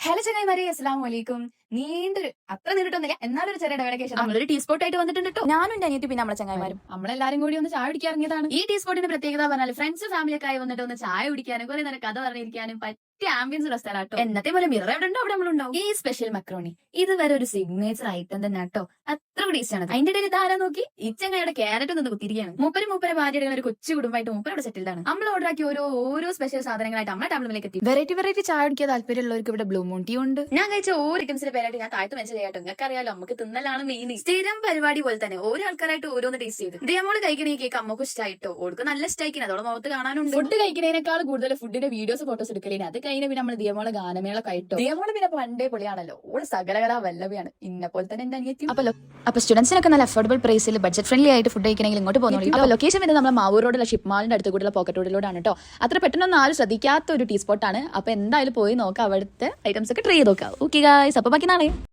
Hello ചങ്ങായിമാരെ, അസ്സലാമു അലൈക്കും. നീണ്ടൊരു അത്ര നീണ്ടിട്ടൊന്നുമില്ല, എന്നാലൊരു ചെറിയ ഡെവലക്കേഷൻ നമ്മളൊരു ടീ സ്പോട്ട് ആയിട്ട് വന്നിട്ടുണ്ട് കേട്ടോ. ഞാനും എന്റെ അനിയത്തി പിന്നെ നമ്മളെ ചങ്ങായിമാരും നമ്മളെല്ലാരും കൂടി ഒന്ന് ചായ കുടിക്കാൻ ഇറങ്ങിയതാണ്. ഈ ടീ സ്പോട്ടിന്റെ പ്രത്യേകത പറഞ്ഞാൽ ഫ്രണ്ട്സ് ഫാമിലിയൊക്കെ ആയി വന്നിട്ട് ഒന്ന് ചായ കുടിക്കാനും കുറെ നേരം കഥ പറഞ്ഞിരിക്കാനും പറ്റിയ ആംബിയൻസ് ഉള്ള സ്ഥലം കേട്ടോ. എന്നത്തെ പോലെ മിറർ എവിടെ ഉണ്ടോ അവിടെ നമ്മളുണ്ടാവും. ഈ സ്പെഷ്യൽ മക്രോണി ഇതുവരെ ഒരു സിഗ്നേച്ചർ ഐറ്റം തന്നെ കേട്ടോ. അത്ര ടേസ്റ്റ് ആണ്. അതിന്റെ ഇടയിൽ ഇതാരാ നോക്കി, ഈ ചങ്ങയുടെ ക്യാരറ്റ് നിന്ന് കുത്തിരിക്കുകയാണ്. മൂപ്പരെ ഭാര്യയുടെ ഒരു കൊച്ചു കുടുംബമായിട്ട് മൂപ്പരോട് സെറ്റിൽഡ് ആണ്. നമ്മൾ ഓർഡർ ആക്കി ഓരോ സ്പെഷ്യൽ സാധനങ്ങളായിട്ട് നമ്മുടെ ടേബിളിലേക്ക് എത്തി. വെറൈറ്റി ചായ കുടിക്കാൻ താല്പര്യമുള്ളവർക്ക് ഇവിടെ ബ്ലൂ മൂൺ ടീ ഉണ്ട്. ഞാൻ കഴിച്ച ഓരോ ഐറ്റംസിന്റെ പേരായിട്ട് ഞാൻ താഴ്ത്തു മെൻഷൻ ചെയ്യട്ടോ. നിങ്ങൾക്ക് അറിയാലോ, നമുക്ക് തിന്നലാണ് മെയിൻ. സ്ഥിരം പരിപാടി പോലെ തന്നെ ഓരോ ആൾക്കാരായിട്ട് ഓരോന്ന് ടേസ്റ്റ് ചെയ്ത് ഇതേമോള് കഴിക്കണ ഈ കേക്ക് അമ്മക്ക് ഇഷ്ടമായിട്ടോ. ഓർക്ക് നല്ല ഇഷ്ടമായിക്കണം, അതോടെ മുഖത്ത് കാണാനുണ്ട്. ഫുഡ് കഴിക്കുന്നതിനേക്കാൾ കൂടുതൽ ഫുഡിന്റെ വീഡിയോസ് ഫോട്ടോസ് എടുക്കലേന്. അത് കഴിഞ്ഞ പിന്നെ നമ്മൾ ദിയമോളെ ഗാനമേള കഴിട്ടോ. ദിയമോള് പിന്നെ പണ്ടേ പൊളിയാണല്ലോ. ഓള് സകലകലാ വല്ലഭയാണ്. ഇന്നെ പോലെ തന്നെ എന്റെ അനിയത്തി. അപ്പൊ സ്റ്റുഡൻസിനൊക്കെ നല്ല അഫോർഡബിൾ പ്രൈസിൽ ബഡ്ജറ്റ് ഫ്രണ്ട്ലി ആയിട്ട് ഫുഡ് കഴിക്കണമെങ്കിൽ ഇങ്ങോട്ട് പോകുന്നു. അപ്പൊ ലൊക്കേഷൻ വരുന്നത് നമ്മുടെ മാവൂർ റോഡുള്ള ഷിപ്മാളിന്റെ അടുത്ത് കൂടിയുള്ള പോക്കറ്റ് റോഡിലൂടെയാണ് കേട്ടോ. അത്ര പെട്ടെന്നൊന്നും ആരും ശ്രദ്ധിക്കാത്ത ഒരു ടീ സ്പോട്ടാണ്. അപ്പൊ എന്തായാലും പോയി നോക്കാം, അവിടുത്തെ ഐറ്റംസ് ഒക്കെ ട്രൈ ചെയ്ത് നോക്കാം. ഓക്കെ ഗായ്സ്, അപ്പൊ ബാക്കി നാളെ.